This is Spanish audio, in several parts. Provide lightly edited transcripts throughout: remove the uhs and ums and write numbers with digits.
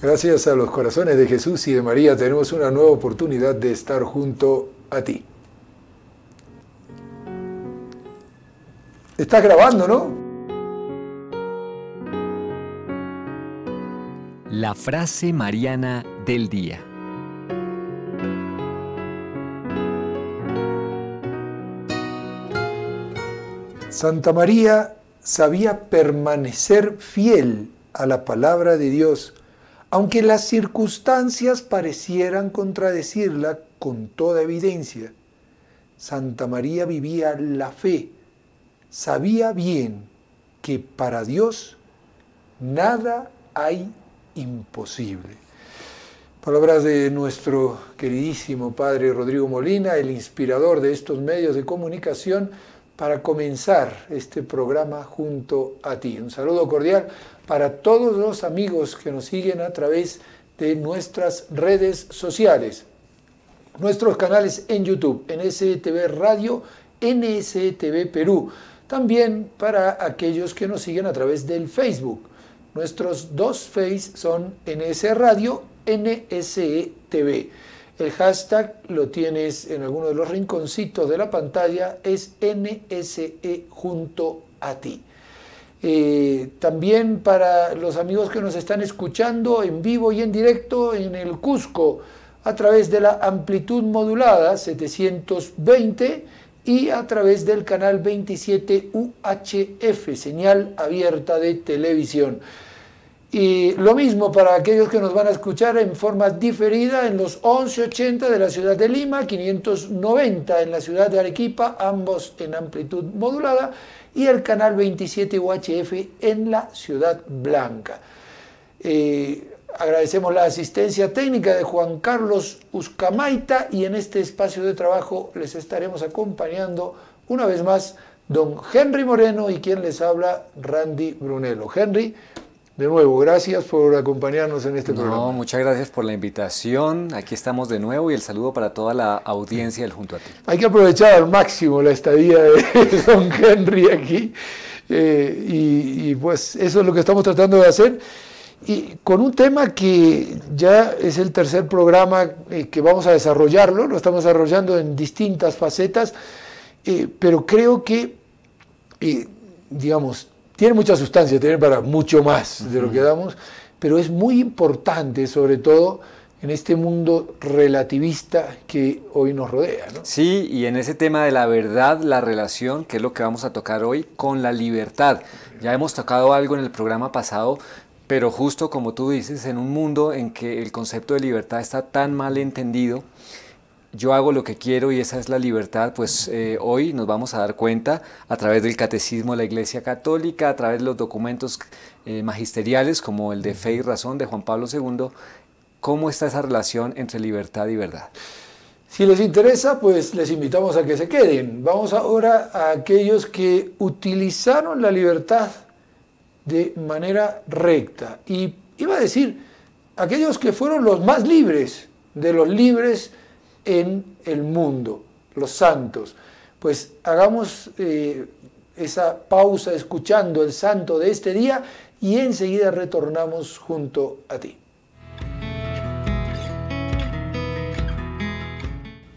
Gracias a los corazones de Jesús y de María tenemos una nueva oportunidad de estar junto a ti. ¿Estás grabando, no? La frase mariana del día. Santa María sabía permanecer fiel a la palabra de Dios, aunque las circunstancias parecieran contradecirla con toda evidencia. Santa María vivía la fe, sabía bien que para Dios nada hay imposible. Palabras de nuestro queridísimo Padre Rodrigo Molina, el inspirador de estos medios de comunicación, para comenzar este programa junto a ti. Un saludo cordial para todos los amigos que nos siguen a través de nuestras redes sociales, nuestros canales en YouTube, NSTV Radio, NSTV Perú. También para aquellos que nos siguen a través del Facebook. Nuestros dos Face son NS Radio, NSTV. El hashtag lo tienes en alguno de los rinconcitos de la pantalla, es NSE junto a ti. También para los amigos que nos están escuchando en vivo y en directo en el Cusco, a través de la amplitud modulada 720 y a través del canal 27 UHF, señal abierta de televisión. Y lo mismo para aquellos que nos van a escuchar en forma diferida en los 1180 de la ciudad de Lima, 590 en la ciudad de Arequipa, ambos en amplitud modulada, y el canal 27 UHF en la ciudad blanca. Agradecemos la asistencia técnica de Juan Carlos Uzcamaita y en este espacio de trabajo les estaremos acompañando una vez más don Henry Moreno y quien les habla, Randy Brunello. Henry, de nuevo, gracias por acompañarnos en este programa. Muchas gracias por la invitación. Aquí estamos de nuevo y el saludo para toda la audiencia del Junto a Ti. Hay que aprovechar al máximo la estadía de don Henry aquí y pues eso es lo que estamos tratando de hacer. Y con un tema que ya es el tercer programa que vamos a desarrollarlo, lo estamos desarrollando en distintas facetas, pero creo que, digamos, tiene mucha sustancia, tiene para mucho más de lo que damos, pero es muy importante, sobre todo en este mundo relativista que hoy nos rodea, ¿no? Sí, y en ese tema de la verdad, la relación, que es lo que vamos a tocar hoy, con la libertad. Ya hemos tocado algo en el programa pasado, pero justo como tú dices, en un mundo en que el concepto de libertad está tan mal entendido, yo hago lo que quiero y esa es la libertad, pues hoy nos vamos a dar cuenta a través del Catecismo de la Iglesia Católica, a través de los documentos magisteriales como el de Fe y Razón de Juan Pablo II, cómo está esa relación entre libertad y verdad. Si les interesa, pues les invitamos a que se queden. Vamos ahora a aquellos que utilizaron la libertad de manera recta. Y iba a decir, aquellos que fueron los más libres de los libres en el mundo, los santos. Pues hagamos esa pausa escuchando el santo de este día y enseguida retornamos junto a ti.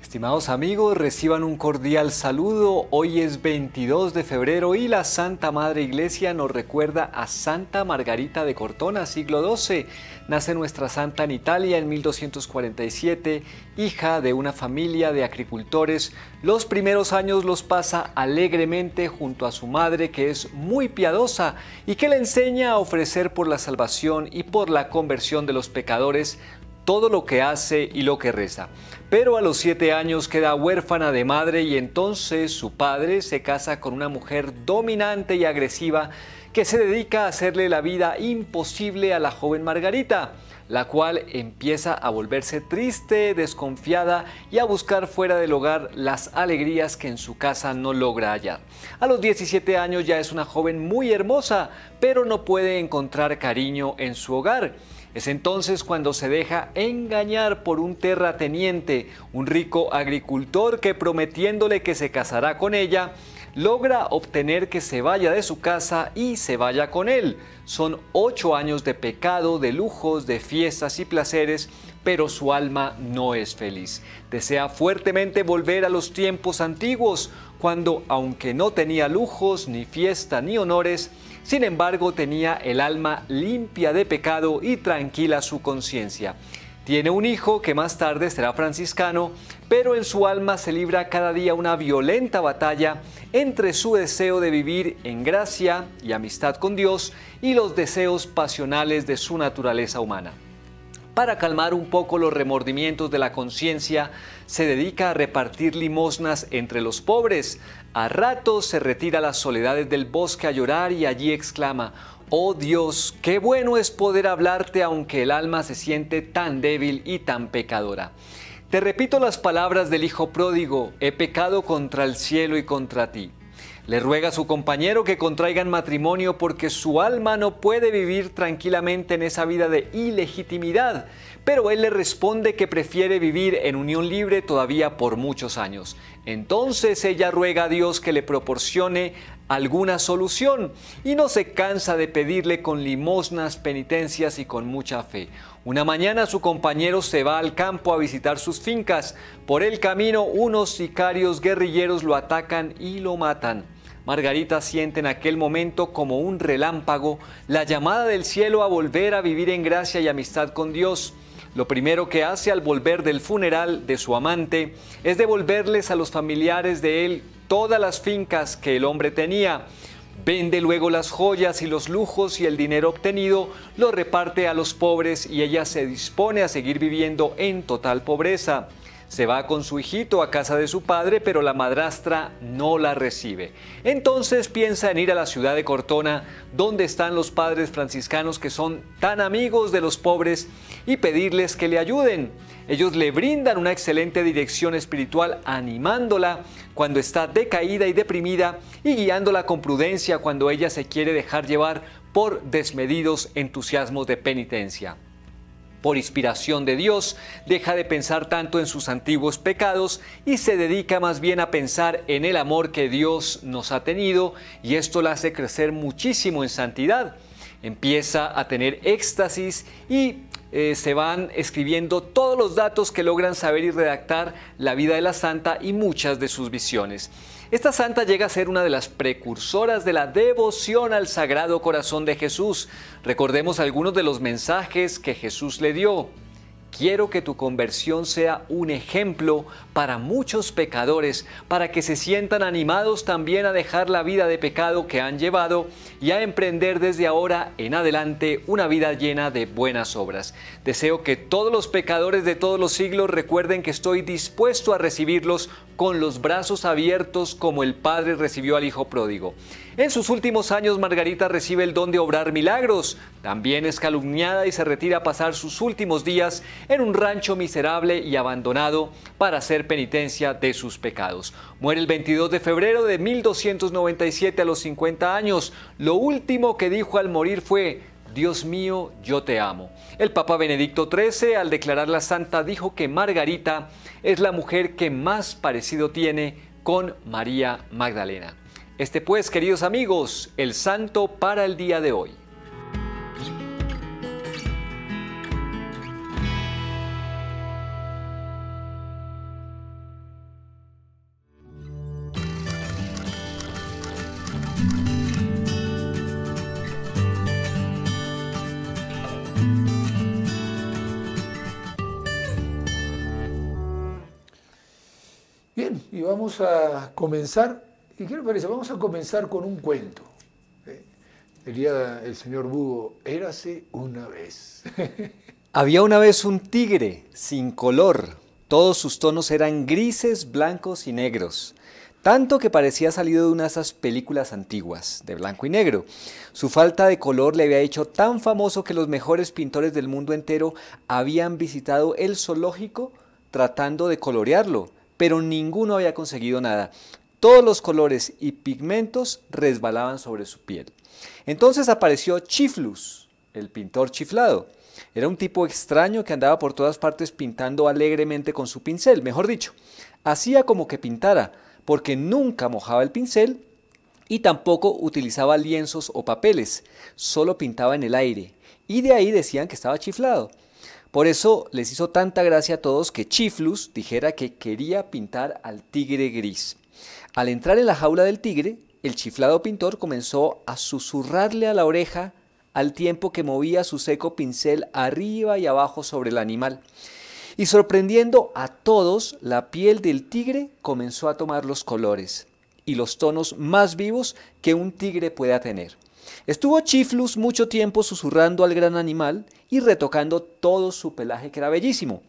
Estimados amigos, reciban un cordial saludo. Hoy es 22 de febrero y la Santa Madre Iglesia nos recuerda a Santa Margarita de Cortona, siglo XII. Nace nuestra santa en Italia en 1247, hija de una familia de agricultores. Los primeros años los pasa alegremente junto a su madre, que es muy piadosa y que le enseña a ofrecer por la salvación y por la conversión de los pecadores todo lo que hace y lo que reza. Pero a los 7 años queda huérfana de madre y entonces su padre se casa con una mujer dominante y agresiva que se dedica a hacerle la vida imposible a la joven Margarita, la cual empieza a volverse triste, desconfiada y a buscar fuera del hogar las alegrías que en su casa no logra hallar. A los 17 años ya es una joven muy hermosa, pero no puede encontrar cariño en su hogar. Es entonces cuando se deja engañar por un terrateniente, un rico agricultor que prometiéndole que se casará con ella, logra obtener que se vaya de su casa y se vaya con él. Son 8 años de pecado, de lujos, de fiestas y placeres, pero su alma no es feliz. Desea fuertemente volver a los tiempos antiguos, cuando, aunque no tenía lujos, ni fiesta, ni honores, sin embargo tenía el alma limpia de pecado y tranquila su conciencia. Tiene un hijo que más tarde será franciscano, pero en su alma se libra cada día una violenta batalla entre su deseo de vivir en gracia y amistad con Dios y los deseos pasionales de su naturaleza humana. Para calmar un poco los remordimientos de la conciencia, se dedica a repartir limosnas entre los pobres. A ratos se retira a las soledades del bosque a llorar y allí exclama: «Oh Dios, qué bueno es poder hablarte aunque el alma se siente tan débil y tan pecadora». Te repito las palabras del hijo pródigo: «He pecado contra el cielo y contra ti». Le ruega a su compañero que contraigan matrimonio porque su alma no puede vivir tranquilamente en esa vida de ilegitimidad, pero él le responde que prefiere vivir en unión libre todavía por muchos años. Entonces ella ruega a Dios que le proporcione alguna solución y no se cansa de pedirle con limosnas, penitencias y con mucha fe. Una mañana su compañero se va al campo a visitar sus fincas. Por el camino unos sicarios guerrilleros lo atacan y lo matan. Margarita siente en aquel momento como un relámpago la llamada del cielo a volver a vivir en gracia y amistad con Dios. Lo primero que hace al volver del funeral de su amante es devolverles a los familiares de él todas las fincas que el hombre tenía. Vende luego las joyas y los lujos y el dinero obtenido lo reparte a los pobres y ella se dispone a seguir viviendo en total pobreza. Se va con su hijito a casa de su padre, pero la madrastra no la recibe. Entonces piensa en ir a la ciudad de Cortona, donde están los padres franciscanos que son tan amigos de los pobres, y pedirles que le ayuden. Ellos le brindan una excelente dirección espiritual, animándola cuando está decaída y deprimida y guiándola con prudencia cuando ella se quiere dejar llevar por desmedidos entusiasmos de penitencia. Por inspiración de Dios, deja de pensar tanto en sus antiguos pecados y se dedica más bien a pensar en el amor que Dios nos ha tenido, y esto la hace crecer muchísimo en santidad. Empieza a tener éxtasis y se van escribiendo todos los datos que logran saber y redactar la vida de la santa y muchas de sus visiones. Esta santa llega a ser una de las precursoras de la devoción al Sagrado Corazón de Jesús. Recordemos algunos de los mensajes que Jesús le dio. Quiero que tu conversión sea un ejemplo para muchos pecadores, para que se sientan animados también a dejar la vida de pecado que han llevado y a emprender desde ahora en adelante una vida llena de buenas obras. Deseo que todos los pecadores de todos los siglos recuerden que estoy dispuesto a recibirlos con los brazos abiertos como el Padre recibió al Hijo pródigo. En sus últimos años, Margarita recibe el don de obrar milagros. También es calumniada y se retira a pasar sus últimos días en un rancho miserable y abandonado para hacer penitencia de sus pecados. Muere el 22 de febrero de 1297 a los 50 años. Lo último que dijo al morir fue: Dios mío, yo te amo. El Papa Benedicto XIII, al declararla santa, dijo que Margarita es la mujer que más parecido tiene con María Magdalena. Este pues, queridos amigos, el santo para el día de hoy. Bien, y vamos a comenzar. ¿Y qué le parece? Vamos a comenzar con un cuento. Diría el señor Búho: érase una vez. Había una vez un tigre sin color. Todos sus tonos eran grises, blancos y negros. Tanto que parecía salido de una de esas películas antiguas, de blanco y negro. Su falta de color le había hecho tan famoso que los mejores pintores del mundo entero habían visitado el zoológico tratando de colorearlo, pero ninguno había conseguido nada. Todos los colores y pigmentos resbalaban sobre su piel. Entonces apareció Chiflus, el pintor chiflado. Era un tipo extraño que andaba por todas partes pintando alegremente con su pincel, mejor dicho. Hacía como que pintara, porque nunca mojaba el pincel y tampoco utilizaba lienzos o papeles, solo pintaba en el aire, y de ahí decían que estaba chiflado. Por eso les hizo tanta gracia a todos que Chiflus dijera que quería pintar al tigre gris. Al entrar en la jaula del tigre, el chiflado pintor comenzó a susurrarle a la oreja al tiempo que movía su seco pincel arriba y abajo sobre el animal. Y sorprendiendo a todos, la piel del tigre comenzó a tomar los colores y los tonos más vivos que un tigre pueda tener. Estuvo Chiflus mucho tiempo susurrando al gran animal y retocando todo su pelaje, que era bellísimo.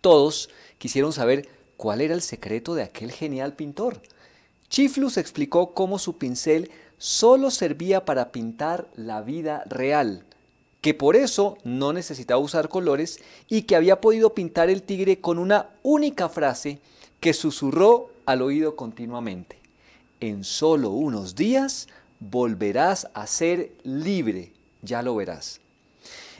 Todos quisieron saber cuál era el secreto de aquel genial pintor. Chiflus explicó cómo su pincel solo servía para pintar la vida real, que por eso no necesitaba usar colores y que había podido pintar el tigre con una única frase que susurró al oído continuamente: en solo unos días volverás a ser libre, ya lo verás.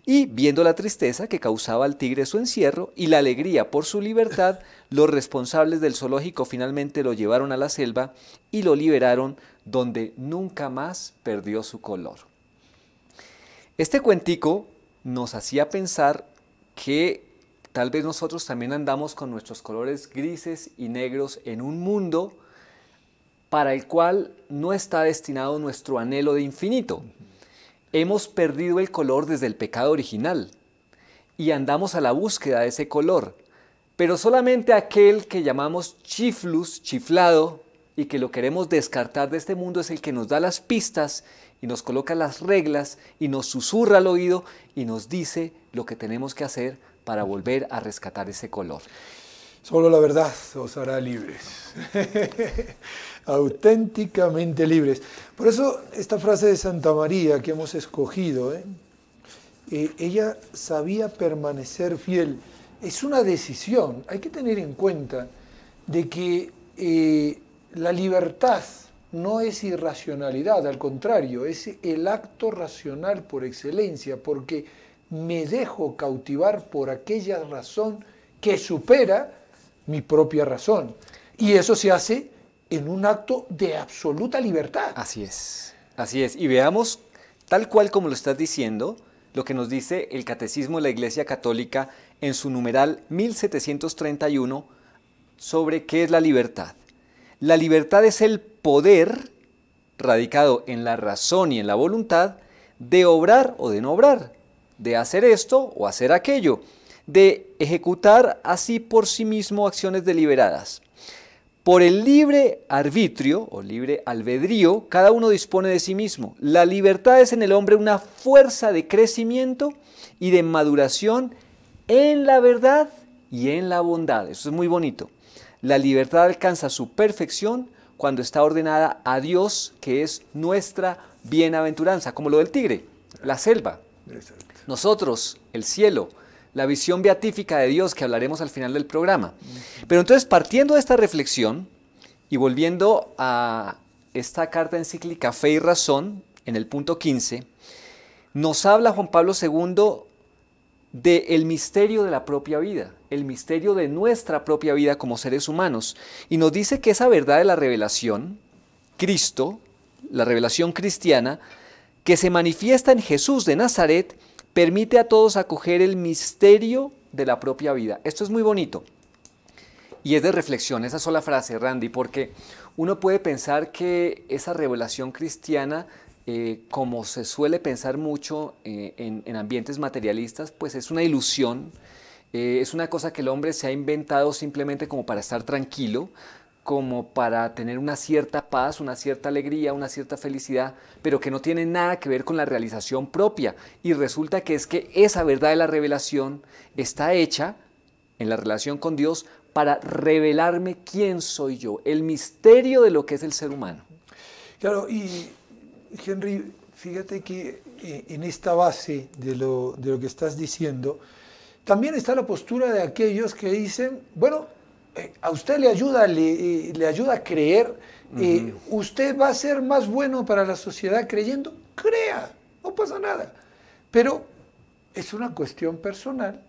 Y viendo la tristeza que causaba al tigre su encierro y la alegría por su libertad, los responsables del zoológico finalmente lo llevaron a la selva y lo liberaron, donde nunca más perdió su color. Este cuentico nos hacía pensar que tal vez nosotros también andamos con nuestros colores grises y negros en un mundo para el cual no está destinado nuestro anhelo de infinito. Hemos perdido el color desde el pecado original y andamos a la búsqueda de ese color, pero solamente aquel que llamamos Chiflus, chiflado, y que lo queremos descartar de este mundo, es el que nos da las pistas y nos coloca las reglas y nos susurra al oído y nos dice lo que tenemos que hacer para volver a rescatar ese color. Solo la verdad os hará libres, auténticamente libres. Por eso esta frase de Santa María que hemos escogido, ella sabía permanecer fiel. Es una decisión. Hay que tener en cuenta de que la libertad no es irracionalidad, al contrario, es el acto racional por excelencia, porque me dejo cautivar por aquella razón que supera mi propia razón. Y eso se hace en un acto de absoluta libertad. Así es, así es. Y veamos, tal cual como lo estás diciendo, lo que nos dice el Catecismo de la Iglesia Católica en su numeral 1731 sobre qué es la libertad. La libertad es el poder, radicado en la razón y en la voluntad, de obrar o de no obrar, de hacer esto o hacer aquello, de ejecutar así por sí mismo acciones deliberadas. Por el libre arbitrio o libre albedrío, cada uno dispone de sí mismo. La libertad es en el hombre una fuerza de crecimiento y de maduración en la verdad y en la bondad. Eso es muy bonito. La libertad alcanza su perfección cuando está ordenada a Dios, que es nuestra bienaventuranza, como lo del tigre, la selva. Exacto. Nosotros, el cielo, la visión beatífica de Dios, que hablaremos al final del programa. Pero entonces, partiendo de esta reflexión y volviendo a esta carta encíclica Fe y Razón, en el punto 15, nos habla Juan Pablo II del misterio de la propia vida, el misterio de nuestra propia vida como seres humanos. Y nos dice que esa verdad de la revelación, Cristo, la revelación cristiana, que se manifiesta en Jesús de Nazaret, permite a todos acoger el misterio de la propia vida. Esto es muy bonito y es de reflexión, esa sola frase, Randy, porque uno puede pensar que esa revelación cristiana, como se suele pensar mucho en ambientes materialistas, pues es una ilusión, es una cosa que el hombre se ha inventado simplemente como para estar tranquilo, como para tener una cierta paz, una cierta alegría, una cierta felicidad, pero que no tiene nada que ver con la realización propia. Y resulta que es que esa verdad de la revelación está hecha en la relación con Dios para revelarme quién soy yo, el misterio de lo que es el ser humano. Claro, y Henry, fíjate que en esta base de lo que estás diciendo, también está la postura de aquellos que dicen, bueno, a usted le ayuda a creer, usted va a ser más bueno para la sociedad creyendo, crea, no pasa nada. Pero es una cuestión personal,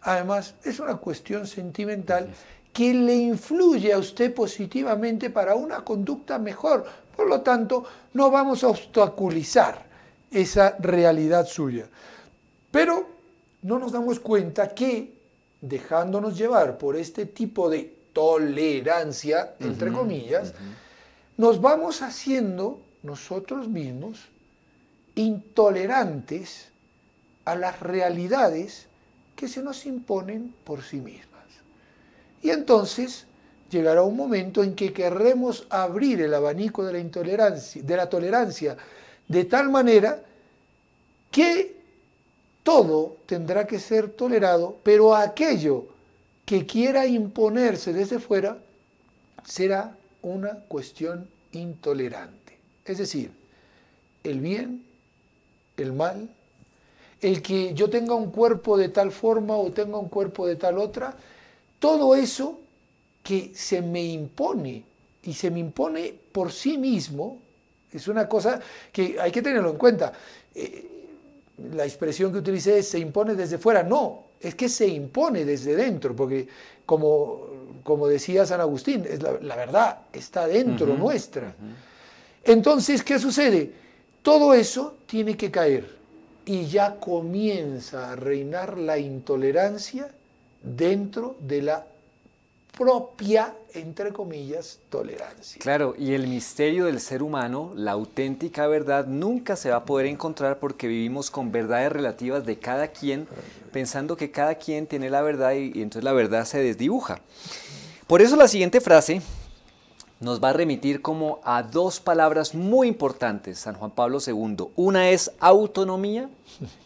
además es una cuestión sentimental que le influye a usted positivamente para una conducta mejor. Por lo tanto, no vamos a obstaculizar esa realidad suya. Pero no nos damos cuenta que, dejándonos llevar por este tipo de tolerancia, entre comillas, nos vamos haciendo nosotros mismos intolerantes a las realidades que se nos imponen por sí mismas. Y entonces llegará un momento en que querremos abrir el abanico de la intolerancia, de la tolerancia, de tal manera que todo tendrá que ser tolerado, pero aquello que quiera imponerse desde fuera será una cuestión intolerante. Es decir, el bien, el mal, el que yo tenga un cuerpo de tal forma o tenga un cuerpo de tal otra, todo eso que se me impone y se me impone por sí mismo, es una cosa que hay que tenerlo en cuenta. La expresión que utilicé es se impone desde fuera, no, es que se impone desde dentro, porque como decía San Agustín, es la verdad está dentro nuestra. Entonces, ¿qué sucede? Todo eso tiene que caer y ya comienza a reinar la intolerancia dentro de la propia, entre comillas, tolerancia. Claro, y el misterio del ser humano, la auténtica verdad, nunca se va a poder encontrar porque vivimos con verdades relativas de cada quien, pensando que cada quien tiene la verdad y entonces la verdad se desdibuja. Por eso la siguiente frase nos va a remitir como a dos palabras muy importantes, San Juan Pablo II. Una es autonomía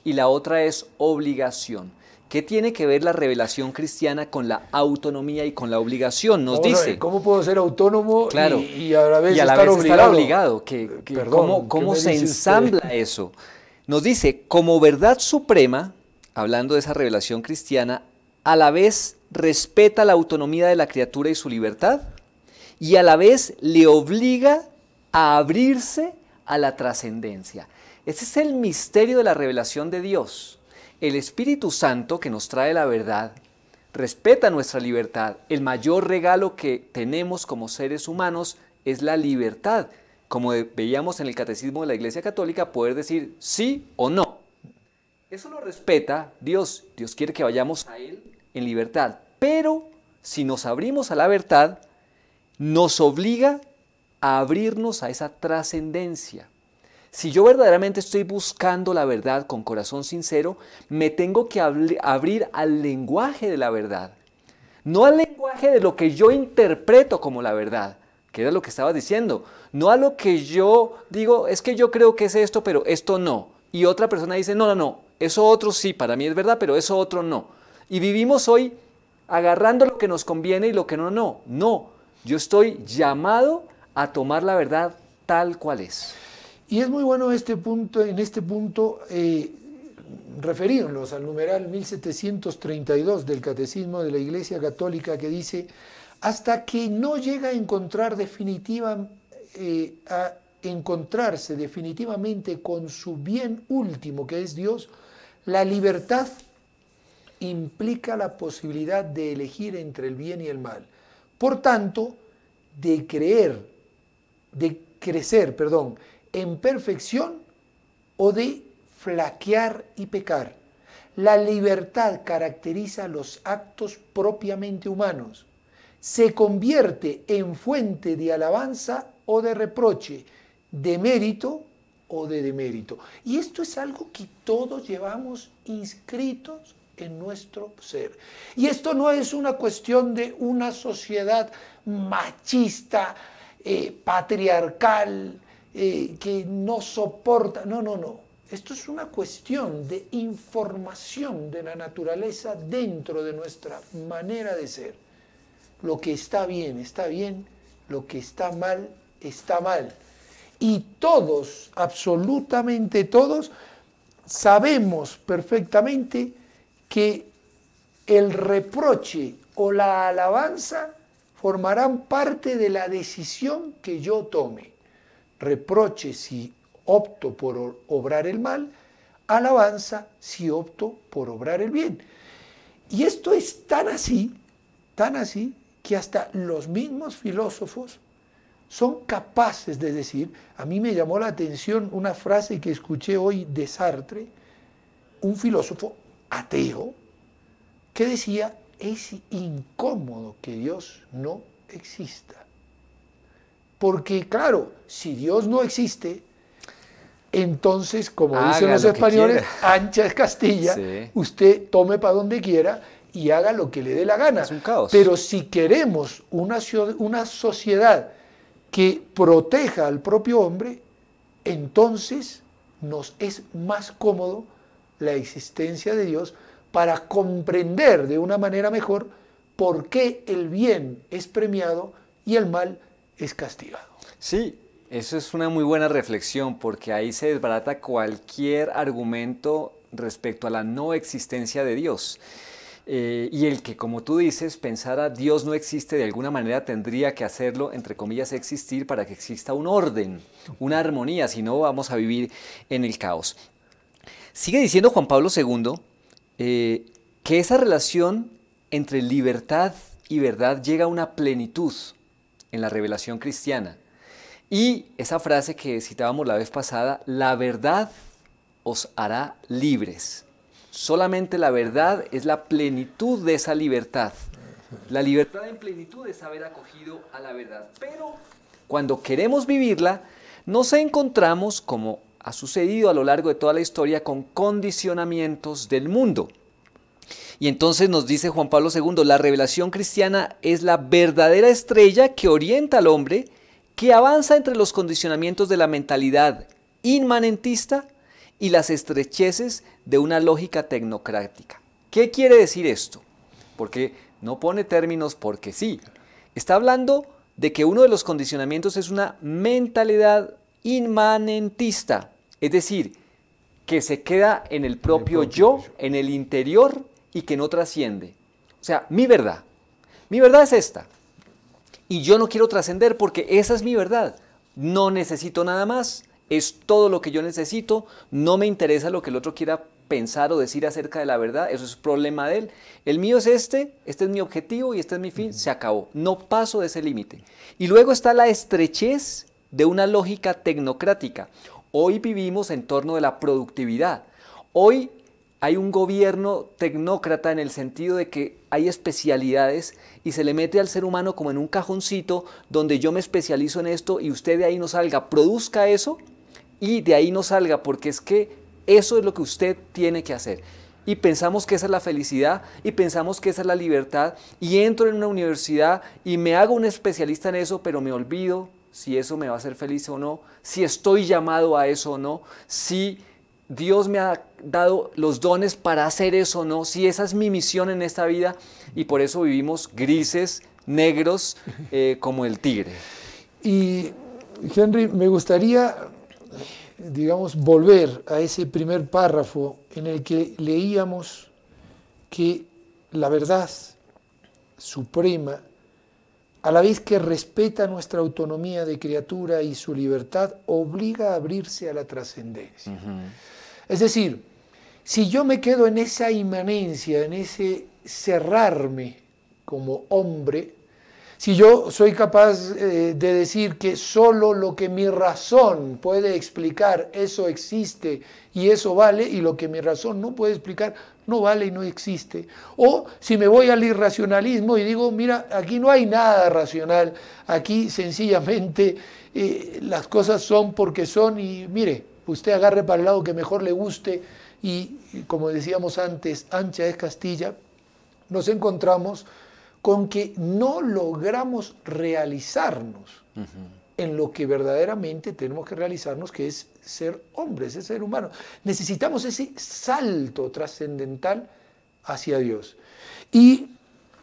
y la otra es obligación. ¿Qué tiene que ver la revelación cristiana con la autonomía y con la obligación? Nos dice, ¿cómo puedo ser autónomo claro, y a la vez estar obligado? Perdón, ¿cómo se ensambla eso? Nos dice, como verdad suprema, hablando de esa revelación cristiana, a la vez respeta la autonomía de la criatura y su libertad, y a la vez le obliga a abrirse a la trascendencia. Ese es el misterio de la revelación de Dios. El Espíritu Santo, que nos trae la verdad, respeta nuestra libertad. El mayor regalo que tenemos como seres humanos es la libertad. Como veíamos en el Catecismo de la Iglesia Católica, poder decir sí o no. Eso lo respeta Dios. Dios quiere que vayamos a Él en libertad. Pero si nos abrimos a la verdad, nos obliga a abrirnos a esa trascendencia. Si yo verdaderamente estoy buscando la verdad con corazón sincero, me tengo que abrir al lenguaje de la verdad. No al lenguaje de lo que yo interpreto como la verdad, que era lo que estabas diciendo. No a lo que yo digo, es que yo creo que es esto, pero esto no. Y otra persona dice, no, eso otro sí, para mí es verdad, pero eso otro no. Y vivimos hoy agarrando lo que nos conviene y lo que no. No, yo estoy llamado a tomar la verdad tal cual es. Y es muy bueno en este punto referirnos al numeral 1732 del Catecismo de la Iglesia Católica que dice, hasta que no llega a encontrarse definitivamente con su bien último, que es Dios, la libertad implica la posibilidad de elegir entre el bien y el mal. Por tanto, de crecer, en perfección o de flaquear y pecar. La libertad caracteriza los actos propiamente humanos. Se convierte en fuente de alabanza o de reproche, de mérito o de demérito. Y esto es algo que todos llevamos inscritos en nuestro ser. Y esto no es una cuestión de una sociedad machista, patriarcal, que no soporta. No. Esto es una cuestión de información de la naturaleza dentro de nuestra manera de ser. Lo que está bien, lo que está mal. Y todos, absolutamente todos, sabemos perfectamente que el reproche o la alabanza formarán parte de la decisión que yo tome. Reproche si opto por obrar el mal, alabanza si opto por obrar el bien. Y esto es tan así, que hasta los mismos filósofos son capaces de decir, a mí me llamó la atención una frase que escuché hoy de Sartre, un filósofo ateo, que decía, es incómodo que Dios no exista. Porque claro, si Dios no existe, entonces, como dicen los españoles, ancha es Castilla, sí. Usted tome para donde quiera y haga lo que le dé la gana. Es un caos. Pero si queremos una sociedad que proteja al propio hombre, entonces nos es más cómodo la existencia de Dios para comprender de una manera mejor por qué el bien es premiado y el mal es castigado. Sí, eso es una muy buena reflexión, porque ahí se desbarata cualquier argumento respecto a la no existencia de Dios. Y el que, como tú dices, pensara Dios no existe, de alguna manera tendría que hacerlo, entre comillas, existir para que exista un orden, una armonía, si no vamos a vivir en el caos. Sigue diciendo Juan Pablo II que esa relación entre libertad y verdad llega a una plenitud en la revelación cristiana. Y esa frase que citábamos la vez pasada, la verdad os hará libres. Solamente la verdad es la plenitud de esa libertad. La libertad en plenitud es haber acogido a la verdad. Pero cuando queremos vivirla, nos encontramos, como ha sucedido a lo largo de toda la historia, con condicionamientos del mundo. Y entonces nos dice Juan Pablo II, la revelación cristiana es la verdadera estrella que orienta al hombre, que avanza entre los condicionamientos de la mentalidad inmanentista y las estrecheces de una lógica tecnocrática. ¿Qué quiere decir esto? Porque no pone términos porque sí. Está hablando de que uno de los condicionamientos es una mentalidad inmanentista, es decir, que se queda en el propio yo, en el interior y que no trasciende. O sea, mi verdad es esta. Y yo no quiero trascender porque esa es mi verdad. No necesito nada más. Es todo lo que yo necesito, no me interesa lo que el otro quiera pensar o decir acerca de la verdad, eso es problema de él. El mío es este es mi objetivo y este es mi fin, se acabó, no paso de ese límite. Y luego está la estrechez de una lógica tecnocrática. Hoy vivimos en torno de la productividad. Hoy hay un gobierno tecnócrata en el sentido de que hay especialidades y se le mete al ser humano como en un cajoncito donde yo me especializo en esto y usted de ahí no salga, produzca eso y de ahí no salga porque es que eso es lo que usted tiene que hacer. Y pensamos que esa es la felicidad y pensamos que esa es la libertad y entro en una universidad y me hago un especialista en eso, pero me olvido si eso me va a hacer feliz o no, si estoy llamado a eso o no, si Dios me ha dado los dones para hacer eso o no, si esa es mi misión en esta vida, y por eso vivimos grises, negros, como el tigre. Y Henry, me gustaría, digamos, volver a ese primer párrafo en el que leíamos que la verdad suprema, a la vez que respeta nuestra autonomía de criatura y su libertad, obliga a abrirse a la trascendencia. Es decir, si yo me quedo en esa inmanencia, en ese cerrarme como hombre, si yo soy capaz de decir que solo lo que mi razón puede explicar, eso existe y eso vale, y lo que mi razón no puede explicar, no vale y no existe. O si me voy al irracionalismo y digo, mira, aquí no hay nada racional, aquí sencillamente las cosas son porque son y mire, usted agarre para el lado que mejor le guste y como decíamos antes, ancha es Castilla, nos encontramos con que no logramos realizarnos en lo que verdaderamente tenemos que realizarnos, que es ser hombres, es ser humanos. Necesitamos ese salto trascendental hacia Dios. Y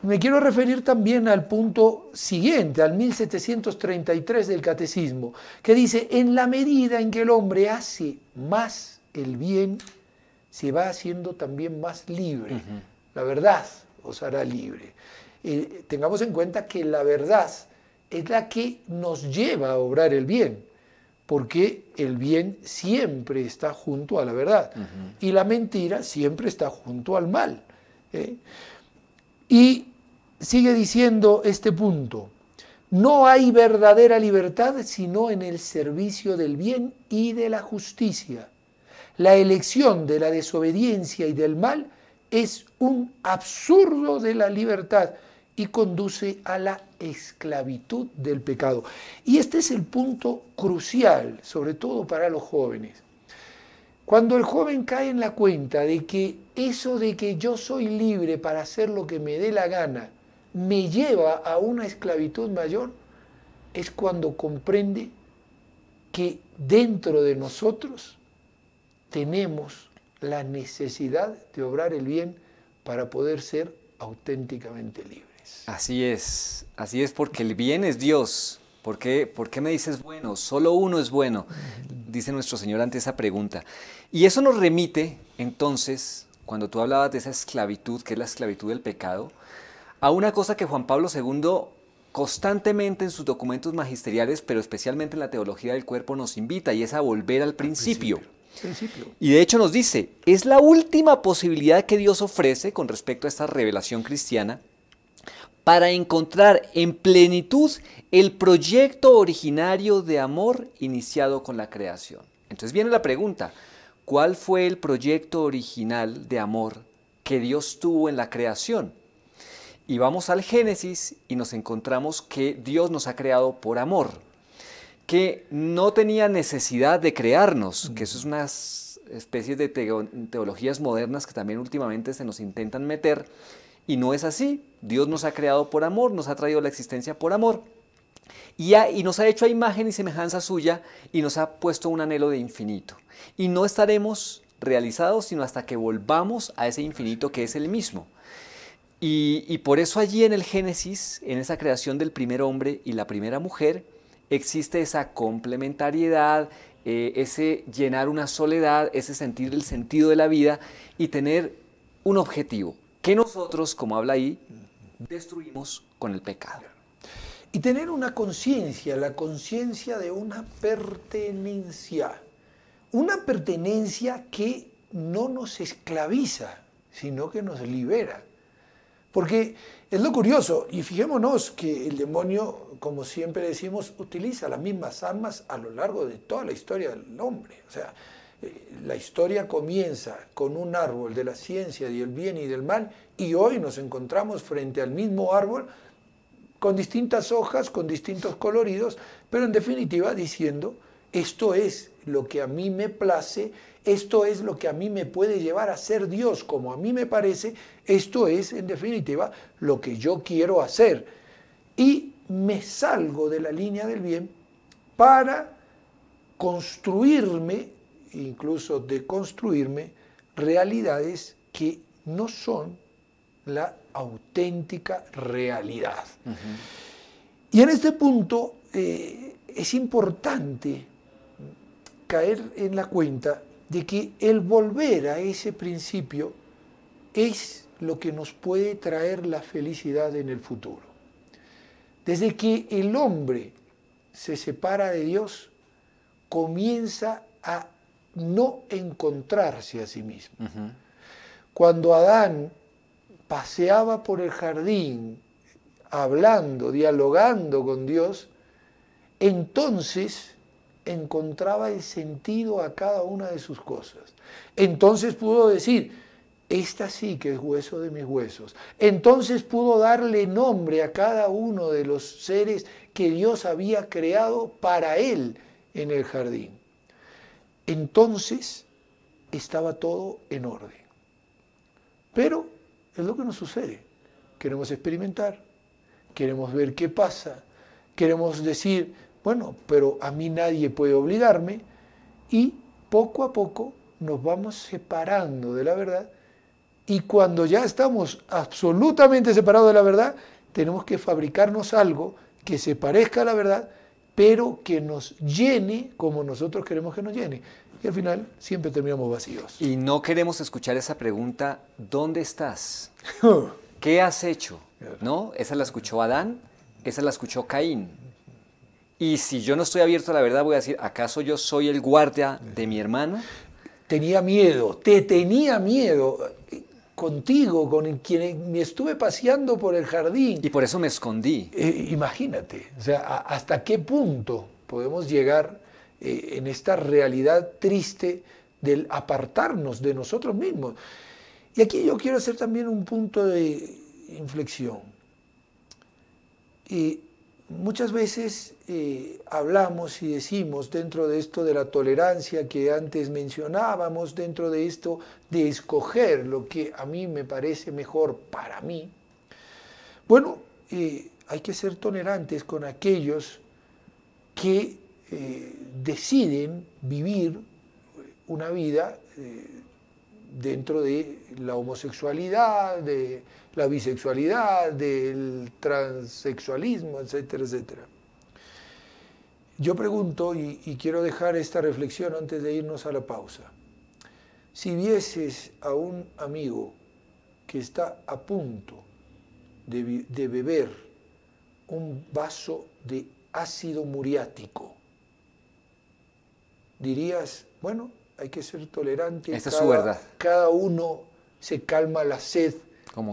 me quiero referir también al punto siguiente, al 1733 del Catecismo, que dice, en la medida en que el hombre hace más el bien, se va haciendo también más libre. La verdad os hará libre. Tengamos en cuenta que la verdad es la que nos lleva a obrar el bien, porque el bien siempre está junto a la verdad y la mentira siempre está junto al mal. Y sigue diciendo este punto: no hay verdadera libertad sino en el servicio del bien y de la justicia. La elección de la desobediencia y del mal es un absurdo de la libertad y conduce a la esclavitud del pecado. Y este es el punto crucial, sobre todo para los jóvenes. Cuando el joven cae en la cuenta de que eso de que yo soy libre para hacer lo que me dé la gana me lleva a una esclavitud mayor, es cuando comprende que dentro de nosotros tenemos la necesidad de obrar el bien para poder ser auténticamente libres. Así es porque el bien es Dios. ¿Por qué me dices bueno? Solo uno es bueno, dice nuestro Señor ante esa pregunta. Y eso nos remite, entonces, cuando tú hablabas de esa esclavitud, que es la esclavitud del pecado, a una cosa que Juan Pablo II constantemente en sus documentos magisteriales, pero especialmente en la teología del cuerpo, nos invita, y es a volver al principio. Y de hecho nos dice, es la última posibilidad que Dios ofrece con respecto a esta revelación cristiana para encontrar en plenitud el proyecto originario de amor iniciado con la creación. Entonces viene la pregunta, ¿cuál fue el proyecto original de amor que Dios tuvo en la creación? Y vamos al Génesis y nos encontramos que Dios nos ha creado por amor, que no tenía necesidad de crearnos, que eso es unas especies de teologías modernas que también últimamente se nos intentan meter, y no es así. Dios nos ha creado por amor, nos ha traído a la existencia por amor, y nos ha hecho a imagen y semejanza suya, y nos ha puesto un anhelo de infinito. Y no estaremos realizados sino hasta que volvamos a ese infinito que es el mismo. Y por eso allí en el Génesis, en esa creación del primer hombre y la primera mujer, existe esa complementariedad, ese llenar una soledad, ese sentir el sentido de la vida y tener un objetivo que nosotros, como habla ahí, destruimos con el pecado. Y tener una conciencia, la conciencia de una pertenencia que no nos esclaviza, sino que nos libera. Porque es lo curioso, y fijémonos que el demonio, como siempre decimos, utiliza las mismas armas a lo largo de toda la historia del hombre. O sea, la historia comienza con un árbol de la ciencia del bien y del mal, y hoy nos encontramos frente al mismo árbol con distintas hojas, con distintos coloridos, pero en definitiva diciendo, esto es lo que a mí me place, esto es lo que a mí me puede llevar a ser Dios como a mí me parece, esto es en definitiva lo que yo quiero hacer. Y me salgo de la línea del bien para construirme, incluso deconstruirme, realidades que no son la auténtica realidad. Y en este punto es importante caer en la cuenta de que el volver a ese principio es lo que nos puede traer la felicidad en el futuro. Desde que el hombre se separa de Dios, comienza a no encontrarse a sí mismo. Cuando Adán paseaba por el jardín, hablando, dialogando con Dios, entonces encontraba el sentido a cada una de sus cosas. Entonces pudo decir, esta sí que es hueso de mis huesos. Entonces pudo darle nombre a cada uno de los seres que Dios había creado para él en el jardín. Entonces estaba todo en orden. Pero es lo que nos sucede. Queremos experimentar, queremos ver qué pasa, queremos decir, bueno, pero a mí nadie puede obligarme, y poco a poco nos vamos separando de la verdad, y cuando ya estamos absolutamente separados de la verdad, tenemos que fabricarnos algo que se parezca a la verdad, pero que nos llene como nosotros queremos que nos llene. Y al final siempre terminamos vacíos. Y no queremos escuchar esa pregunta, ¿dónde estás? ¿Qué has hecho? ¿No? Esa la escuchó Adán, esa la escuchó Caín. Y si yo no estoy abierto a la verdad, voy a decir, ¿acaso yo soy el guardia de mi hermano? Tenía miedo, te tenía miedo. contigo, con quien me estuve paseando por el jardín. Y por eso me escondí. Imagínate, o sea, hasta qué punto podemos llegar en esta realidad triste del apartarnos de nosotros mismos. Y aquí yo quiero hacer también un punto de inflexión. Muchas veces hablamos y decimos dentro de esto de la tolerancia que antes mencionábamos, dentro de esto de escoger lo que a mí me parece mejor para mí. Bueno, hay que ser tolerantes con aquellos que deciden vivir una vida dentro de la homosexualidad, de la bisexualidad, del transexualismo, etcétera, etcétera. Yo pregunto, y quiero dejar esta reflexión antes de irnos a la pausa. Si vieses a un amigo que está a punto de beber un vaso de ácido muriático, dirías, bueno, hay que ser tolerante. Esta es su verdad. Cada uno se calma la sed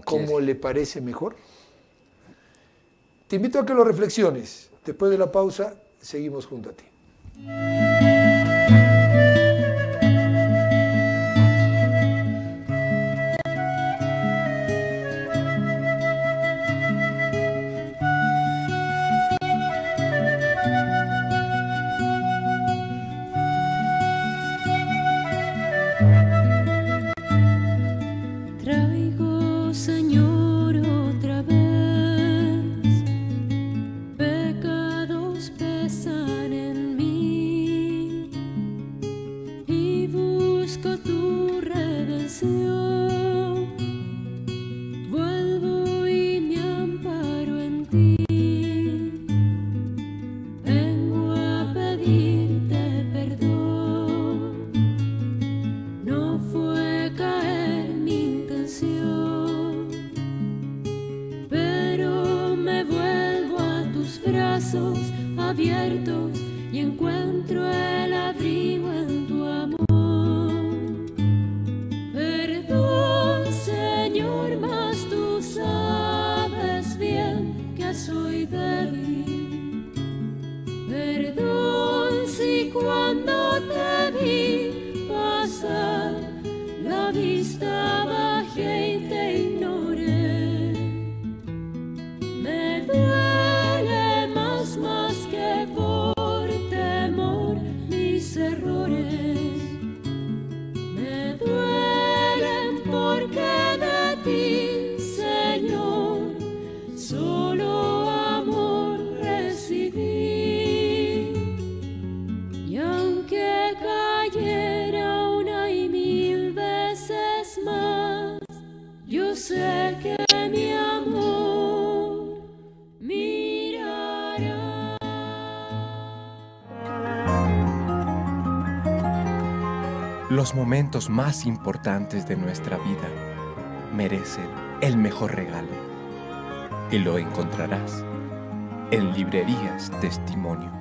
como le parece mejor. Te invito a que lo reflexiones. Después de la pausa, seguimos junto a ti. Los momentos más importantes de nuestra vida merecen el mejor regalo y lo encontrarás en Librerías Testimonio.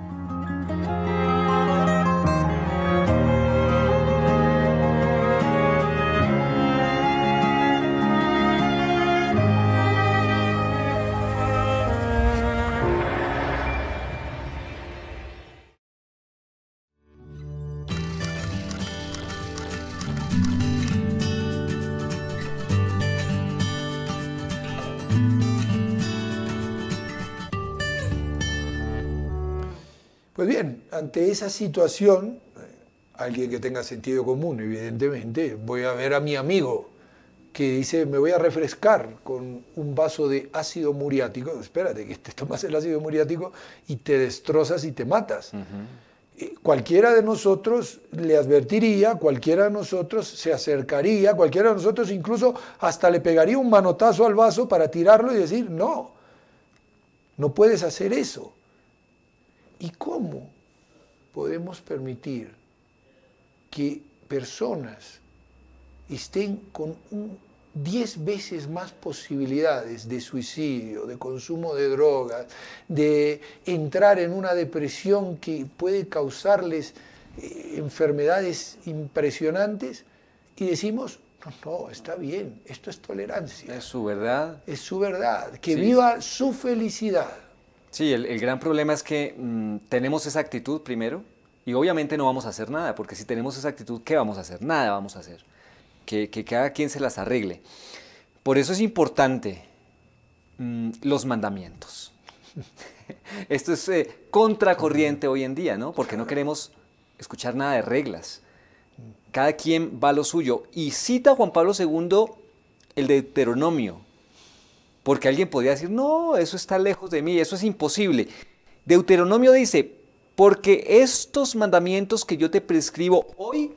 Pues bien, ante esa situación, alguien que tenga sentido común, evidentemente, voy a ver a mi amigo que dice, me voy a refrescar con un vaso de ácido muriático. Espérate, que te tomas el ácido muriático y te destrozas y te matas. Cualquiera de nosotros le advertiría, cualquiera de nosotros se acercaría, cualquiera de nosotros incluso hasta le pegaría un manotazo al vaso para tirarlo y decir, no, no puedes hacer eso. ¿Y cómo podemos permitir que personas estén con 10 veces más posibilidades de suicidio, de consumo de drogas, de entrar en una depresión que puede causarles enfermedades impresionantes? Y decimos, No, está bien, esto es tolerancia. Es su verdad. Es su verdad, que Sí. viva su felicidad. Sí, el gran problema es que tenemos esa actitud primero y obviamente no vamos a hacer nada, porque si tenemos esa actitud, ¿qué vamos a hacer? Nada vamos a hacer. Que cada quien se las arregle. Por eso es importante los mandamientos. Esto es contracorriente hoy en día, ¿no? Porque no queremos escuchar nada de reglas. Cada quien va a lo suyo. Y cita Juan Pablo II el Deuteronomio. Porque alguien podría decir, no, eso está lejos de mí, eso es imposible. Deuteronomio dice, porque estos mandamientos que yo te prescribo hoy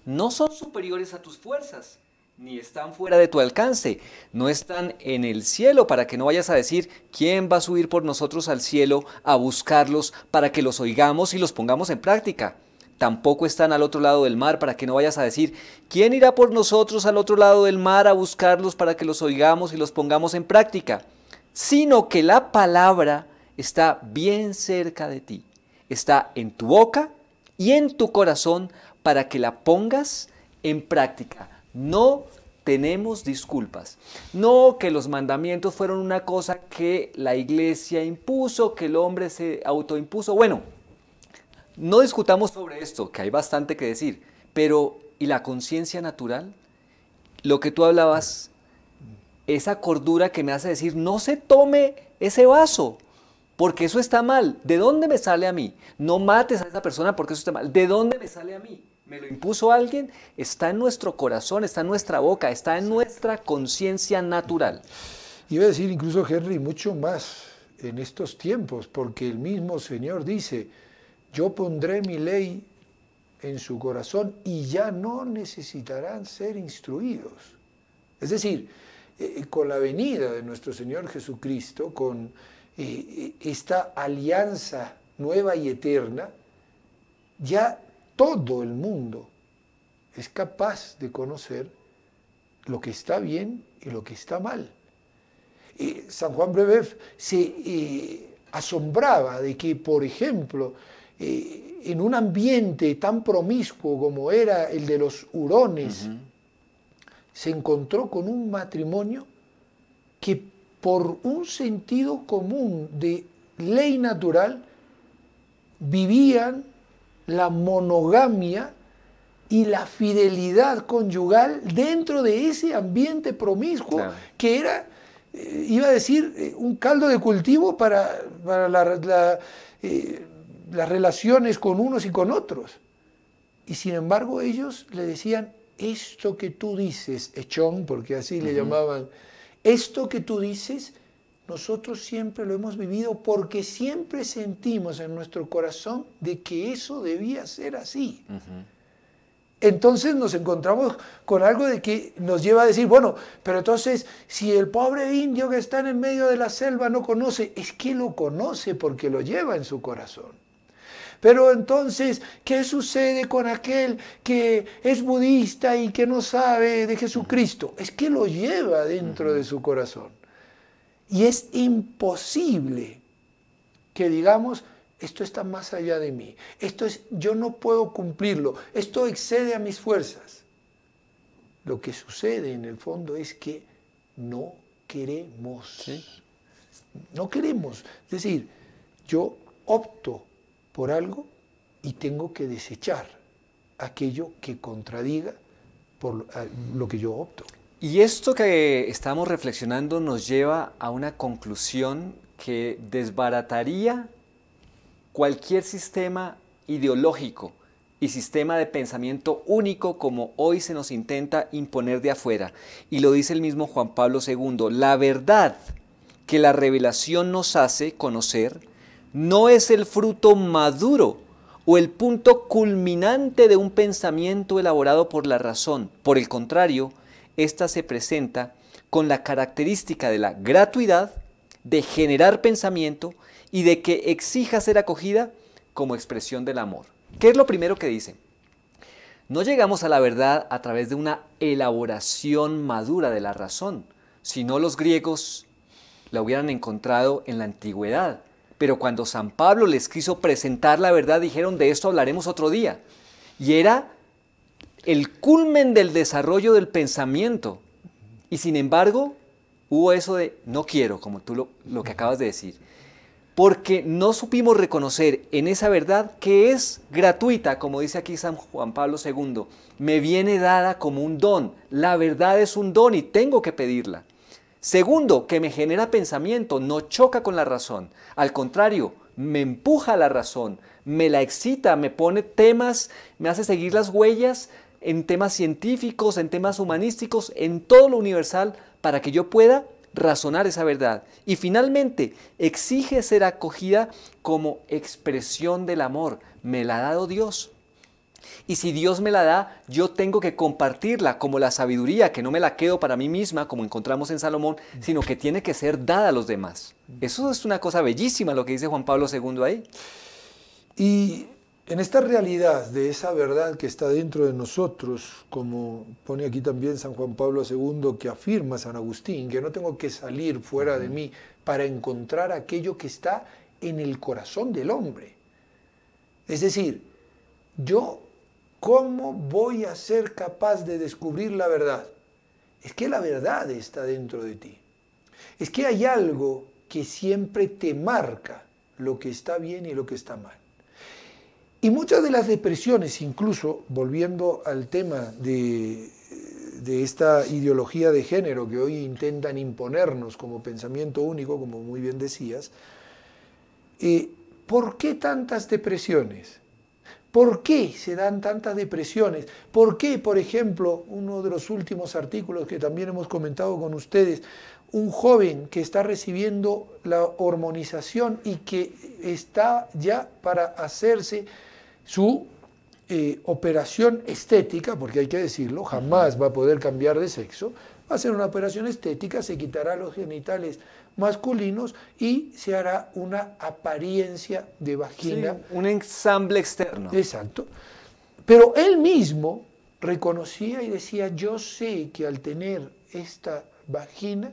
no son superiores a tus fuerzas, ni están fuera de tu alcance, no están en el cielo para que no vayas a decir, ¿quién va a subir por nosotros al cielo a buscarlos para que los oigamos y los pongamos en práctica? Tampoco están al otro lado del mar para que no vayas a decir, ¿quién irá por nosotros al otro lado del mar a buscarlos para que los oigamos y los pongamos en práctica? Sino que la palabra está bien cerca de ti, está en tu boca y en tu corazón para que la pongas en práctica. No tenemos disculpas. No que los mandamientos fueron una cosa que la iglesia impuso, que el hombre se autoimpuso. Bueno, no discutamos sobre esto, que hay bastante que decir, pero ¿y la conciencia natural? Lo que tú hablabas, esa cordura que me hace decir, no se tome ese vaso, porque eso está mal. ¿De dónde me sale a mí? No mates a esa persona porque eso está mal. ¿De dónde me sale a mí? ¿Me lo impuso alguien? Está en nuestro corazón, está en nuestra boca, está en nuestra conciencia natural. Iba a decir incluso, Henry, mucho más en estos tiempos, porque el mismo Señor dice, yo pondré mi ley en su corazón y ya no necesitarán ser instruidos. Es decir, con la venida de nuestro Señor Jesucristo, con esta alianza nueva y eterna, ya todo el mundo es capaz de conocer lo que está bien y lo que está mal. San Juan Brebeuf se asombraba de que, por ejemplo, en un ambiente tan promiscuo como era el de los hurones, se encontró con un matrimonio que por un sentido común de ley natural vivían la monogamia y la fidelidad conyugal dentro de ese ambiente promiscuo, claro, que era, iba a decir, un caldo de cultivo para las relaciones con unos y con otros. Y sin embargo ellos le decían, esto que tú dices, echón, porque así le llamaban, esto que tú dices, nosotros siempre lo hemos vivido porque siempre sentimos en nuestro corazón de que eso debía ser así. Entonces nos encontramos con algo de que nos lleva a decir, bueno, pero entonces si el pobre indio que está en el medio de la selva no conoce, es que lo conoce porque lo lleva en su corazón. Pero entonces, ¿qué sucede con aquel que es budista y que no sabe de Jesucristo? Es que lo lleva dentro de su corazón. Y es imposible que digamos, esto está más allá de mí, yo no puedo cumplirlo, esto excede a mis fuerzas. Lo que sucede en el fondo es que no queremos. ¿Sí? No queremos. Es decir, yo opto por algo y tengo que desechar aquello que contradiga por lo que yo opto. Y esto que estamos reflexionando nos lleva a una conclusión que desbarataría cualquier sistema ideológico y sistema de pensamiento único como hoy se nos intenta imponer de afuera. Y lo dice el mismo Juan Pablo II, la verdad que la revelación nos hace conocer no es el fruto maduro o el punto culminante de un pensamiento elaborado por la razón. Por el contrario, esta se presenta con la característica de la gratuidad, de generar pensamiento y de que exija ser acogida como expresión del amor. ¿Qué es lo primero que dice? No llegamos a la verdad a través de una elaboración madura de la razón, sino los griegos la hubieran encontrado en la antigüedad. Pero cuando San Pablo les quiso presentar la verdad, dijeron, de esto hablaremos otro día. Y era el culmen del desarrollo del pensamiento. Y sin embargo, hubo eso de no quiero, como tú lo que acabas de decir. Porque no supimos reconocer en esa verdad que es gratuita, como dice aquí San Juan Pablo II, me viene dada como un don. La verdad es un don y tengo que pedirla. Segundo, que me genera pensamiento, no choca con la razón. Al contrario, me empuja a la razón, me la excita, me pone temas, me hace seguir las huellas en temas científicos, en temas humanísticos, en todo lo universal, para que yo pueda razonar esa verdad. Y finalmente, exige ser acogida como expresión del amor. Me la ha dado Dios. Y si Dios me la da, yo tengo que compartirla como la sabiduría, que no me la quedo para mí misma, como encontramos en Salomón, sino que tiene que ser dada a los demás. Eso es una cosa bellísima lo que dice Juan Pablo II ahí. Y en esta realidad de esa verdad que está dentro de nosotros, como pone aquí también San Juan Pablo II, que afirma San Agustín, que no tengo que salir fuera de mí para encontrar aquello que está en el corazón del hombre. Es decir, yo, ¿cómo voy a ser capaz de descubrir la verdad? Es que la verdad está dentro de ti. Es que hay algo que siempre te marca lo que está bien y lo que está mal. Y muchas de las depresiones, incluso volviendo al tema de esta ideología de género que hoy intentan imponernos como pensamiento único, como muy bien decías, ¿por qué tantas depresiones? ¿Por qué se dan tantas depresiones? ¿Por qué, por ejemplo, uno de los últimos artículos que también hemos comentado con ustedes, un joven que está recibiendo la hormonización y que está ya para hacerse su operación estética, porque hay que decirlo, jamás va a poder cambiar de sexo, va a hacer una operación estética, se quitará los genitales masculinos y se hará una apariencia de vagina. Sí, un ensamble externo. Exacto. Pero él mismo reconocía y decía, yo sé que al tener esta vagina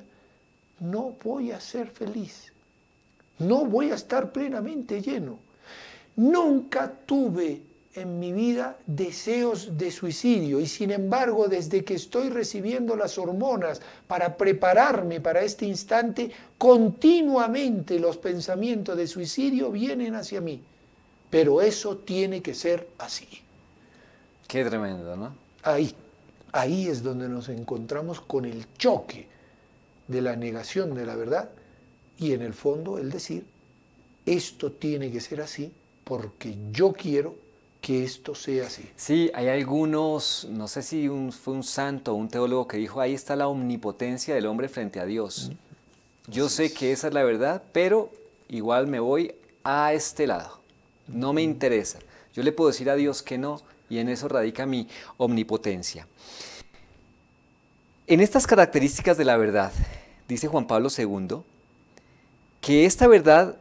no voy a ser feliz, no voy a estar plenamente lleno. Nunca tuve en mi vida deseos de suicidio y sin embargo desde que estoy recibiendo las hormonas para prepararme para este instante, continuamente los pensamientos de suicidio vienen hacia mí. Pero eso tiene que ser así. Qué tremendo, ¿no? Ahí es donde nos encontramos con el choque de la negación de la verdad y en el fondo el decir, esto tiene que ser así porque yo quiero que esto sea así. Sí, hay algunos, no sé si fue un santo o un teólogo que dijo, ahí está la omnipotencia del hombre frente a Dios. Yo sé que esa es la verdad, pero igual me voy a este lado. No me interesa. Yo le puedo decir a Dios que no, y en eso radica mi omnipotencia. En estas características de la verdad, dice Juan Pablo II, que esta verdad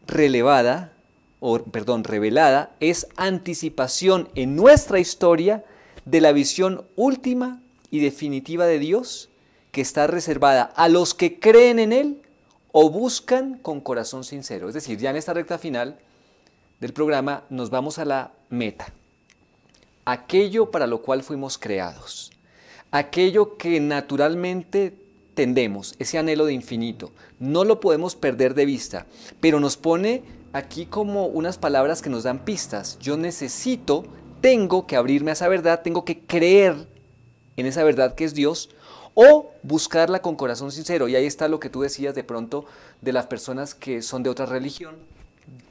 revelada es anticipación en nuestra historia de la visión última y definitiva de Dios que está reservada a los que creen en Él o buscan con corazón sincero. Es decir, ya en esta recta final del programa nos vamos a la meta. Aquello para lo cual fuimos creados, aquello que naturalmente tendemos, ese anhelo de infinito, no lo podemos perder de vista, pero nos pone aquí como unas palabras que nos dan pistas. Yo necesito, tengo que abrirme a esa verdad, tengo que creer en esa verdad que es Dios o buscarla con corazón sincero. Y ahí está lo que tú decías de pronto de las personas que son de otra religión,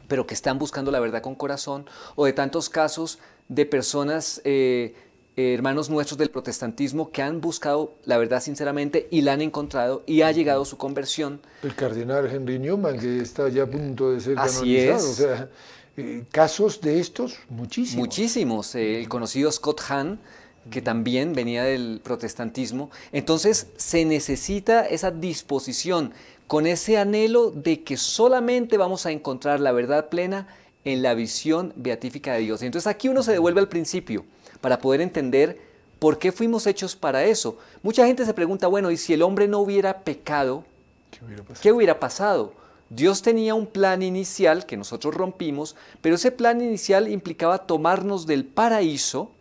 pero que están buscando la verdad con corazón, o de tantos casos de personas, hermanos nuestros del protestantismo, que han buscado la verdad sinceramente y la han encontrado y ha llegado su conversión. El cardenal Henry Newman, que está ya a punto de ser Así canonizado. es. O sea, casos de estos, muchísimos. Muchísimos. El conocido Scott Hahn, que también venía del protestantismo. Entonces se necesita esa disposición con ese anhelo de que solamente vamos a encontrar la verdad plena en la visión beatífica de Dios. Entonces aquí uno se devuelve al principio para poder entender por qué fuimos hechos para eso. Mucha gente se pregunta, bueno, ¿y si el hombre no hubiera pecado, qué hubiera pasado? Dios tenía un plan inicial que nosotros rompimos, pero ese plan inicial implicaba tomarnos del paraíso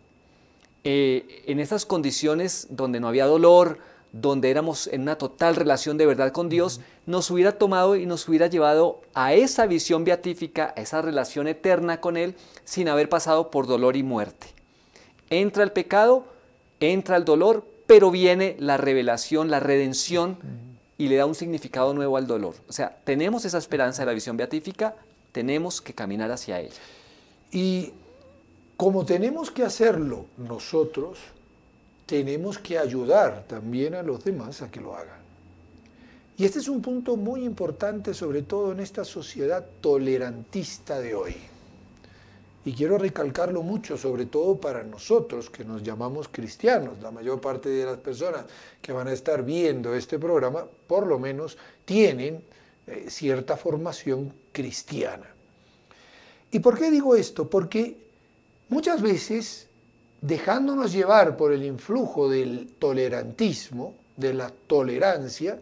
en estas condiciones donde no había dolor, donde éramos en una total relación de verdad con Dios, nos hubiera tomado y nos hubiera llevado a esa visión beatífica, a esa relación eterna con Él, sin haber pasado por dolor y muerte. Entra el pecado, entra el dolor, pero viene la revelación, la redención, y le da un significado nuevo al dolor. O sea, tenemos esa esperanza de la visión beatífica, tenemos que caminar hacia ella. Y como tenemos que hacerlo nosotros, tenemos que ayudar también a los demás a que lo hagan. Y este es un punto muy importante, sobre todo en esta sociedad tolerantista de hoy. Y quiero recalcarlo mucho, sobre todo para nosotros que nos llamamos cristianos. La mayor parte de las personas que van a estar viendo este programa, por lo menos, tienen cierta formación cristiana. ¿Y por qué digo esto? Porque muchas veces, dejándonos llevar por el influjo del tolerantismo, de la tolerancia,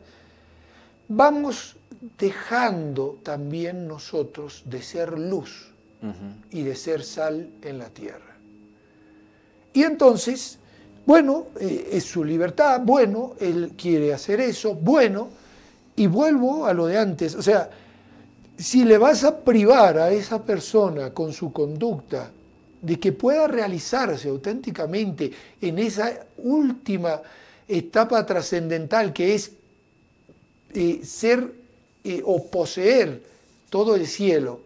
vamos dejando también nosotros de ser luz y de ser sal en la tierra. Y entonces, bueno, es su libertad, bueno, él quiere hacer eso, bueno, y vuelvo a lo de antes, o sea, si le vas a privar a esa persona con su conducta de que pueda realizarse auténticamente en esa última etapa trascendental que es ser o poseer todo el cielo,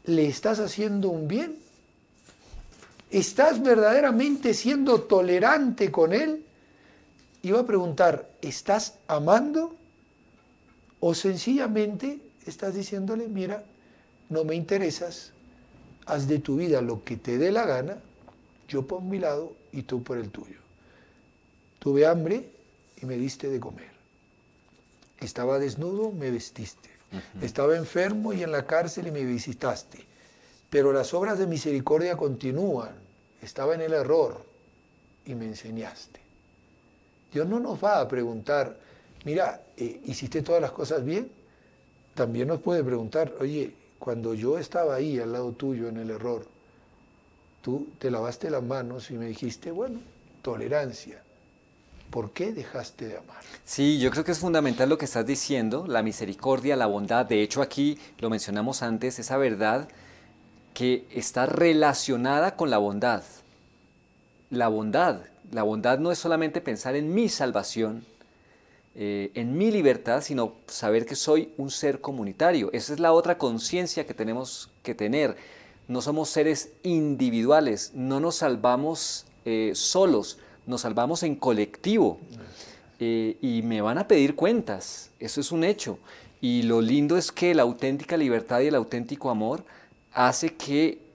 ¿le estás haciendo un bien? ¿Estás verdaderamente siendo tolerante con él? Iba a preguntar, ¿estás amando? ¿O sencillamente estás diciéndole, mira, no me interesas, haz de tu vida lo que te dé la gana, yo por mi lado y tú por el tuyo? Tuve hambre y me diste de comer. Estaba desnudo, me vestiste. Estaba enfermo y en la cárcel y me visitaste. Pero las obras de misericordia continúan. Estaba en el error y me enseñaste. Dios no nos va a preguntar, mira, ¿hiciste todas las cosas bien? También nos puede preguntar, oye, cuando yo estaba ahí al lado tuyo en el error, tú te lavaste las manos y me dijiste, bueno, tolerancia. ¿Por qué dejaste de amar? Sí, yo creo que es fundamental lo que estás diciendo, la misericordia, la bondad. De hecho, aquí lo mencionamos antes, esa verdad que está relacionada con la bondad. La bondad no es solamente pensar en mi salvación, en mi libertad, sino saber que soy un ser comunitario. Esa es la otra conciencia que tenemos que tener. No somos seres individuales, no nos salvamos solos, nos salvamos en colectivo. Y me van a pedir cuentas, eso es un hecho. Y lo lindo es que la auténtica libertad y el auténtico amor hace que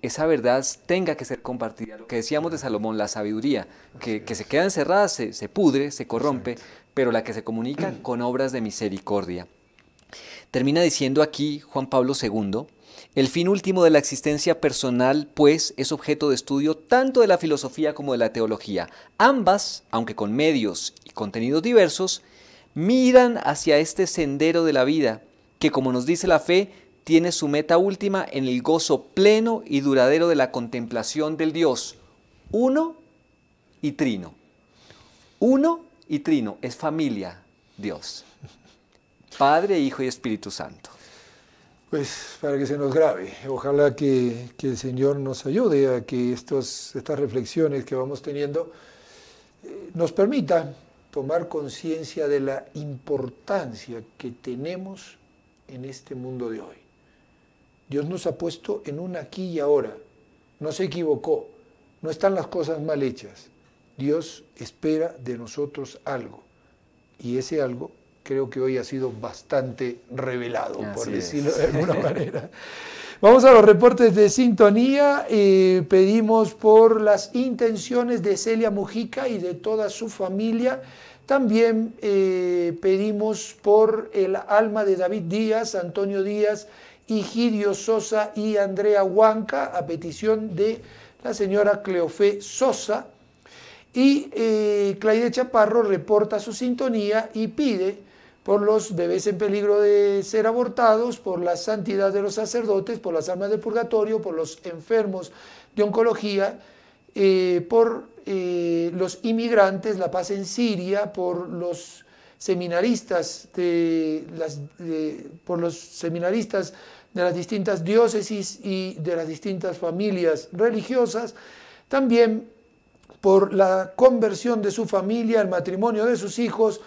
esa verdad tenga que ser compartida. Lo que decíamos de Salomón, la sabiduría, que se queda encerrada, se pudre, se corrompe, pero la que se comunica con obras de misericordia. Termina diciendo aquí Juan Pablo II, el fin último de la existencia personal, pues, es objeto de estudio tanto de la filosofía como de la teología. Ambas, aunque con medios y contenidos diversos, miran hacia este sendero de la vida, que, como nos dice la fe, tiene su meta última en el gozo pleno y duradero de la contemplación del Dios, uno y trino. Uno y trino, es familia, Dios. Padre, Hijo y Espíritu Santo. Pues para que se nos grabe, ojalá que el Señor nos ayude a que estas reflexiones que vamos teniendo nos permitan tomar conciencia de la importancia que tenemos en este mundo de hoy. Dios nos ha puesto en un aquí y ahora, no se equivocó, no están las cosas mal hechas. Dios espera de nosotros algo, y ese algo creo que hoy ha sido bastante revelado, por decirlo de alguna manera. Vamos a los reportes de sintonía. Pedimos por las intenciones de Celia Mujica y de toda su familia. También pedimos por el alma de David Díaz, Antonio Díaz, Higidio Sosa y Andrea Huanca, a petición de la señora Cleofé Sosa. Y Claide Chaparro reporta su sintonía y pide por los bebés en peligro de ser abortados, por la santidad de los sacerdotes, por las almas del purgatorio, por los enfermos de oncología, por los inmigrantes, la paz en Siria, por los seminaristas por los seminaristas de las distintas diócesis y de las distintas familias religiosas, también por la conversión de su familia, el matrimonio de sus hijos,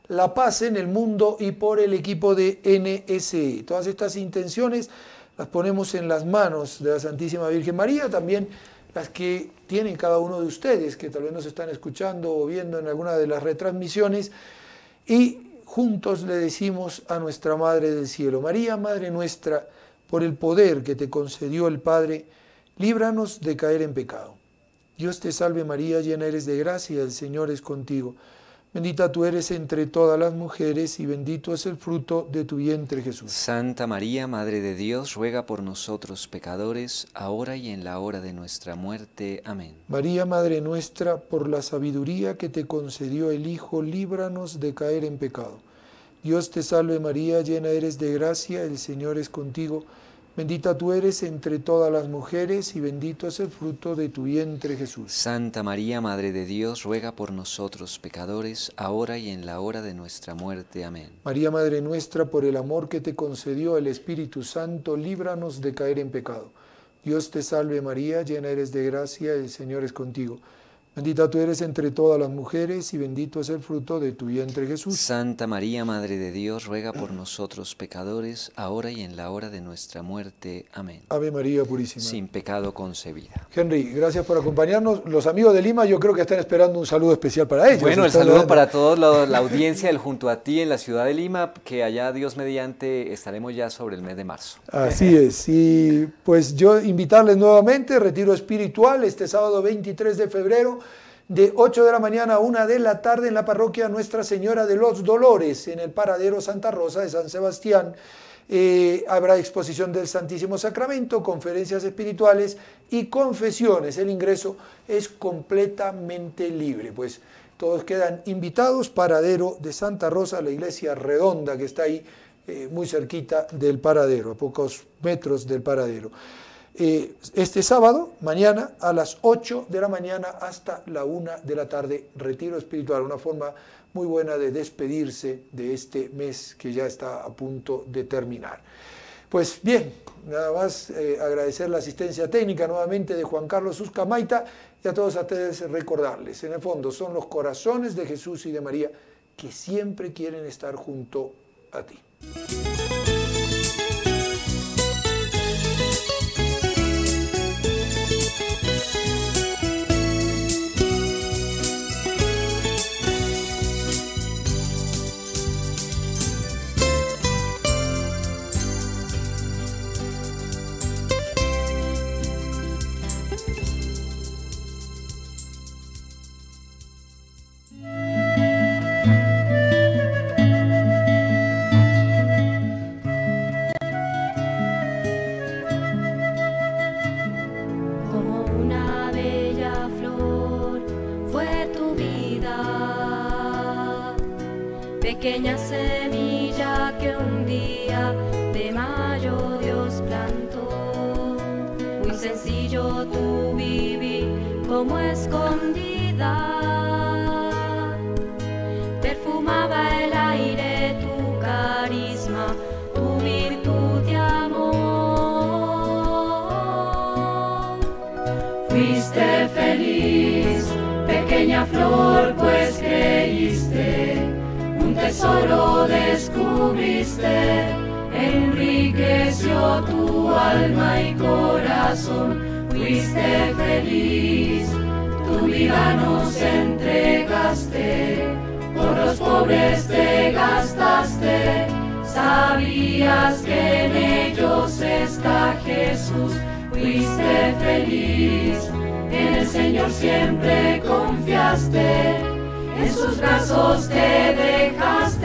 la paz en el mundo y por el equipo de NSE. Todas estas intenciones las ponemos en las manos de la Santísima Virgen María, también las que tienen cada uno de ustedes, que tal vez nos están escuchando o viendo en alguna de las retransmisiones, y juntos le decimos a nuestra Madre del Cielo: María, Madre nuestra, por el poder que te concedió el Padre, líbranos de caer en pecado. Dios te salve María, llena eres de gracia, el Señor es contigo. Bendita tú eres entre todas las mujeres y bendito es el fruto de tu vientre, Jesús. Santa María, Madre de Dios, ruega por nosotros pecadores, ahora y en la hora de nuestra muerte. Amén. María, Madre nuestra, por la sabiduría que te concedió el Hijo, líbranos de caer en pecado. Dios te salve María, llena eres de gracia, el Señor es contigo. Bendita tú eres entre todas las mujeres y bendito es el fruto de tu vientre, Jesús. Santa María, Madre de Dios, ruega por nosotros pecadores, ahora y en la hora de nuestra muerte. Amén. María, Madre nuestra, por el amor que te concedió el Espíritu Santo, líbranos de caer en pecado. Dios te salve María, llena eres de gracia, el Señor es contigo. Bendita tú eres entre todas las mujeres y bendito es el fruto de tu vientre, Jesús. Santa María, Madre de Dios, ruega por nosotros pecadores, ahora y en la hora de nuestra muerte. Amén. Ave María Purísima. Sin pecado concebida. Henry, gracias por acompañarnos. Los amigos de Lima yo creo que están esperando un saludo especial para ellos. Bueno, el saludo para toda la audiencia del Junto a Ti en la ciudad de Lima, que allá, Dios mediante, estaremos ya sobre el mes de marzo. Así es. Y pues yo invitarles nuevamente, retiro espiritual este sábado 23 de febrero, de 8 de la mañana a 1 de la tarde en la parroquia Nuestra Señora de los Dolores, en el paradero Santa Rosa de San Sebastián. Habrá exposición del Santísimo Sacramento, conferencias espirituales y confesiones. El ingreso es completamente libre. Pues todos quedan invitados. Paradero de Santa Rosa, la iglesia redonda que está ahí muy cerquita del paradero, a pocos metros del paradero. Este sábado, mañana, a las 8 de la mañana hasta la 1 de la tarde, retiro espiritual, una forma muy buena de despedirse de este mes que ya está a punto de terminar. Pues bien, nada más agradecer la asistencia técnica nuevamente de Juan Carlos Uzcamaita y a todos ustedes recordarles, en el fondo son los corazones de Jesús y de María que siempre quieren estar junto a ti. Pequeña semilla que un día de mayo Dios plantó, muy sencillo tu vivir como escondida, perfumaba el aire tu carisma, tu virtud de amor. Fuiste feliz, pequeña flor, pues creíste, tesoro descubriste, enriqueció tu alma y corazón, fuiste feliz, tu vida nos entregaste, por los pobres te gastaste, sabías que en ellos está Jesús, fuiste feliz, en el Señor siempre confiaste, en sus brazos te dejaste.